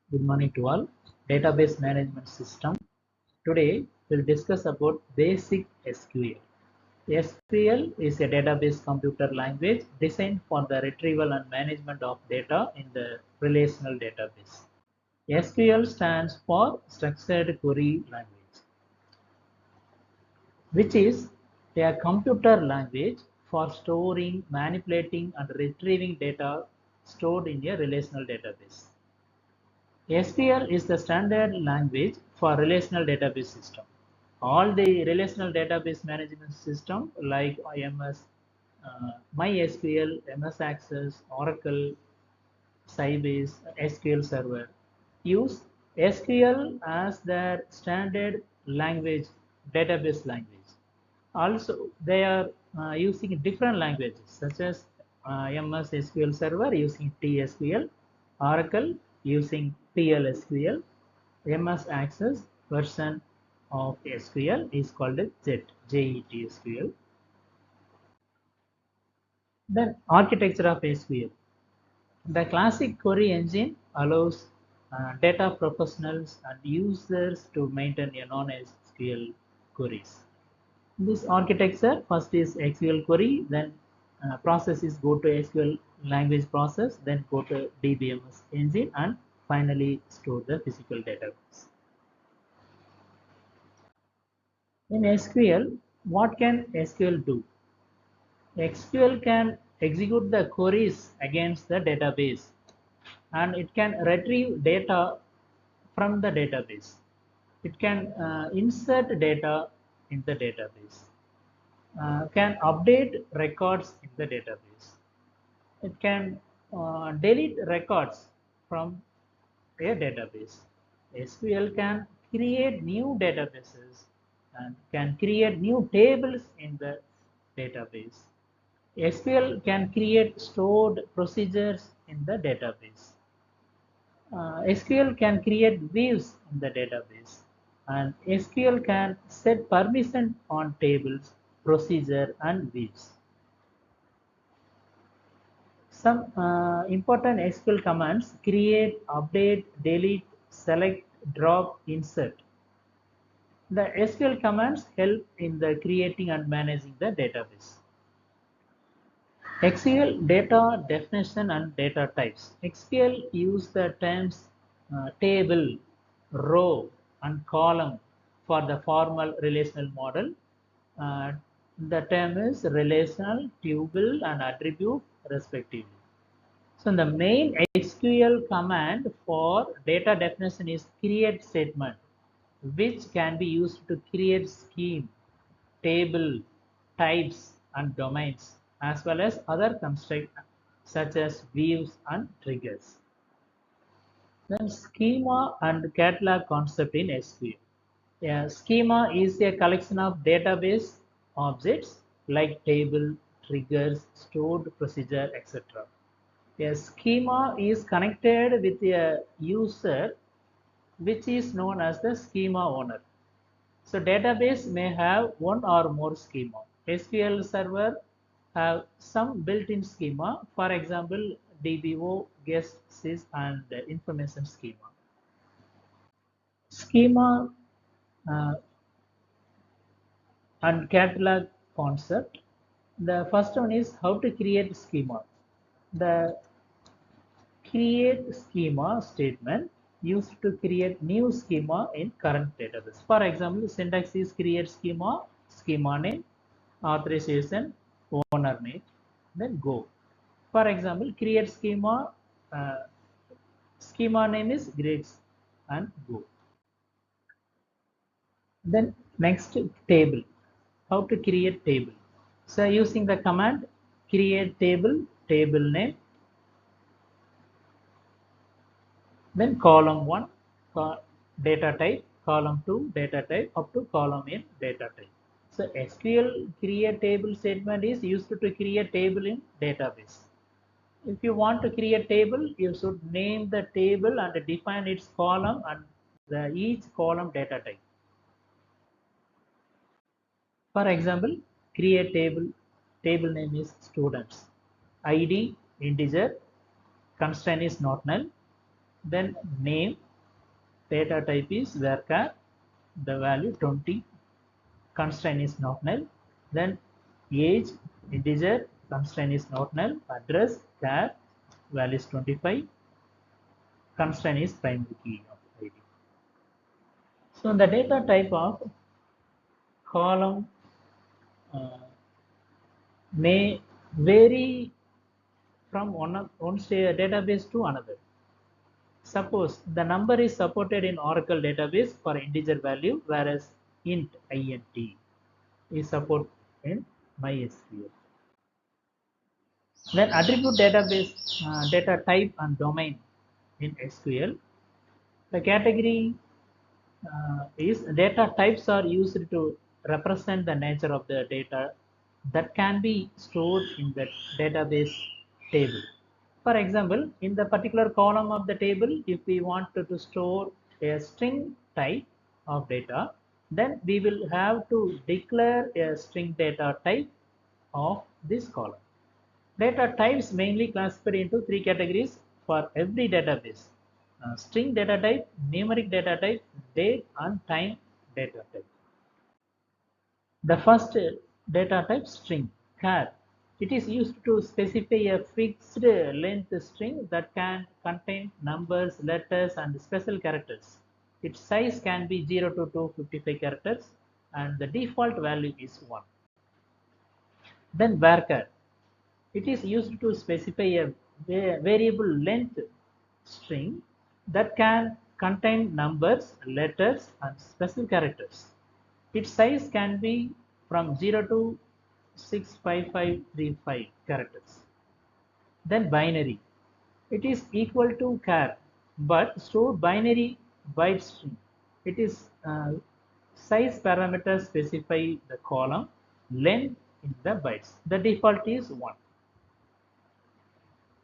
Good morning to all. Database management system. Today we'll discuss about basic SQL. SQL is a database computer language designed for the retrieval and management of data in the relational database. SQL stands for Structured Query Language, which is a computer language for storing, manipulating, and retrieving data stored in a relational database. SQL is the standard language for relational database system. All the relational database management system like IMS, MySQL, MS Access, Oracle, Sybase, SQL Server use SQL as their standard language, database language. Also, they are using different languages such as MS SQL Server using TSQL, Oracle using PLSQL, MS Access version of SQL is called JET SQL. Then architecture of SQL. The classic query engine allows data professionals and users to maintain a non-SQL queries. This architecture first is SQL query, then process is go to SQL language process, then go to DBMS engine, and finally store the physical database. In SQL, what can SQL do? SQL can execute the queries against the database and it can retrieve data from the database. It can insert data in the database. Can update records in the database. It can delete records from a database. SQL can create new databases and can create new tables in the database. SQL can create stored procedures in the database. SQL can create views in the database, and SQL can set permission on tables, procedure, and views. Some important SQL commands: create, update, delete, select, drop, insert. The SQL commands help in the creating and managing the database. SQL data definition and data types. SQL use the terms table, row, and column for the formal relational model. Uh, the term is relational, tuple, and attribute respectively. So the main SQL command for data definition is create statement, which can be used to create scheme, table, types, and domains, as well as other constructs such as views and triggers. Then schema and catalog concept in SQL. A schema is a collection of database objects like table, triggers, stored procedure, etc. A schema is connected with a user which is known as the schema owner. So database may have one or more schema. SQL Server have some built-in schema. For example, DBO, guest, sys, and information schema. Schema uh, and catalog concept. The first one is how to create schema. The create schema statement used to create new schema in current database. For example, syntax is create schema, schema name, authorization, owner name, then go. For example, create schema, schema name is grades and go. Then next table, how to create table. So using the command create table, table name, then column 1 data type, column 2 data type, up to column n data type. So SQL create table statement is used to create table in database. If you want to create table, you should name the table and define its column and each column data type. For example, create table, table name is students, ID integer, constraint is not null, Then name, data type is varchar, the value 20, constraint is not null. Then age, integer, constraint is not null. Address, char, value is 25, constraint is primary key of ID. So the data type of column may vary from one database to another. Suppose the number is supported in Oracle database for integer value, whereas int is supported in MySQL. Then attribute database data type and domain in SQL. The category is data types are used to represent the nature of the data that can be stored in the database table. For example, in the particular column of the table, if we want to store a string type of data, then we will have to declare a string data type of this column. Data types mainly classified into three categories for every database: string data type, numeric data type, date and time data type. The first data type, string, char. It is used to specify a fixed length string that can contain numbers, letters, and special characters. Its size can be 0 to 255 characters, and the default value is 1. Then varchar. It is used to specify a variable length string that can contain numbers, letters, and special characters. Its size can be from 0 to 65535 characters. Then binary. It is equal to char, but store binary byte string. It is size parameters specify the column length in the bytes. The default is 1.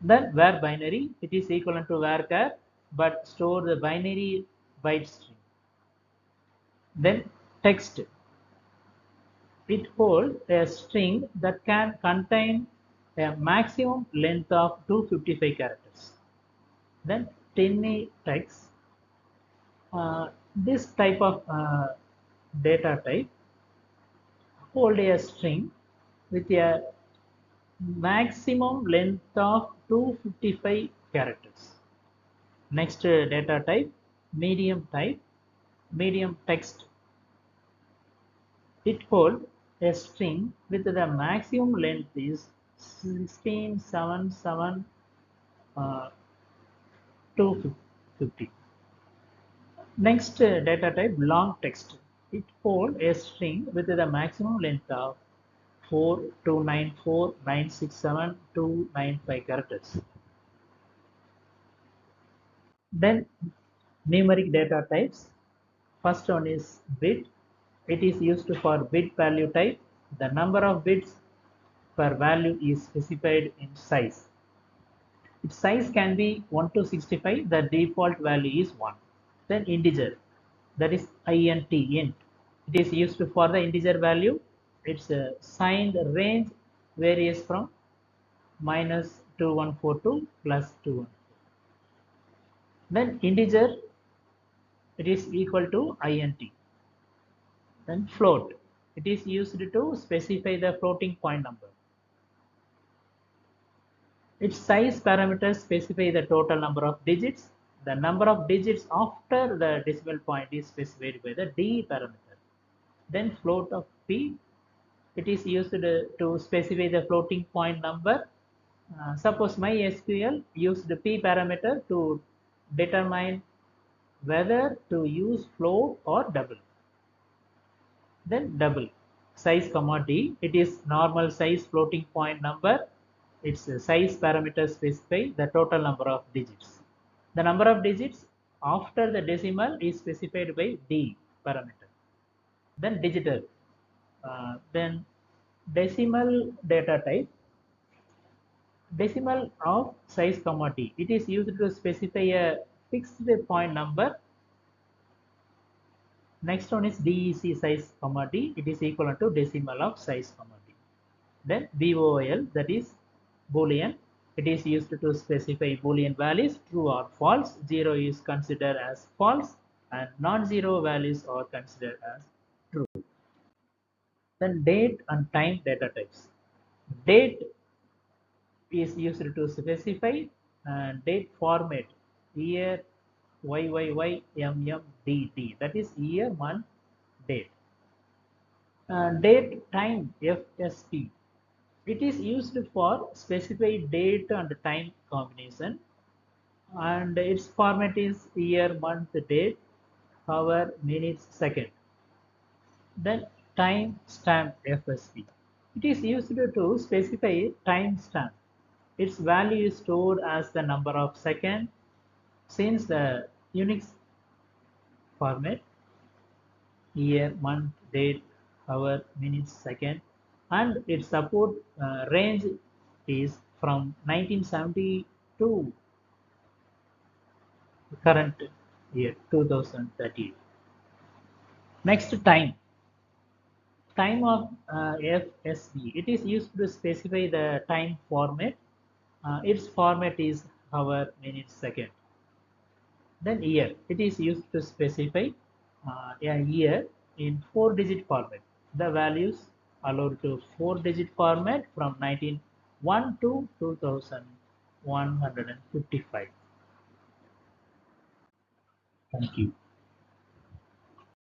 Then var binary, it is equivalent to varchar, but store the binary byte string. Then text, it holds a string that can contain a maximum length of 255 characters. Then tiny text, this type of data type hold a string with a maximum length of 255 characters. Next data type, medium type, medium text. It holds a string with the maximum length is 1677 250. Next data type, long text. It holds a string with the maximum length of 4294967 characters. Then numeric data types. First one is bit. It is used for bit value type. The number of bits per value is specified in size. Its size can be 1 to 65. The default value is 1. Then integer, that is int, int. It is used for the integer value. Its signed range varies from minus 2142 plus 214. Then integer, it is equal to int. Then float, it is used to specify the floating point number. Its size parameters specify the total number of digits. The number of digits after the decimal point is specified by the d parameter. Then float of p, it is used to specify the floating point number. Suppose MySQL used the p parameter to determine whether to use float or double. Then double, size comma d, it is normal size floating point number. Its size parameters specify the total number of digits. The number of digits after the decimal is specified by d parameter. Then digital, then decimal data type, decimal of size comma d. It is used to specify a fixed point number. Next one is DEC size comma d. It is equal to decimal of size comma d. Then BOL, that is Boolean. It is used to specify Boolean values true or false. 0 is considered as false and non-zero values are considered as true. Then date and time data types. Date is used to specify date format year YYYMMDD, that is year, month, date. Date time FST. It is used for specify date and time combination, and its format is year, month, date, hour, minutes, second. Then time stamp FSP. It is used to specify time stamp. Its value is stored as the number of seconds since the Unix format year, month, date, hour, minutes, second, and its support range is from 1970 to current year 2030. Next, time of FSB. It is used to specify the time format. Its format is hour, minute, second. Then year. It is used to specify a year in 4-digit format. The values allowed to 4-digit format from 1901 to 2155. Thank you.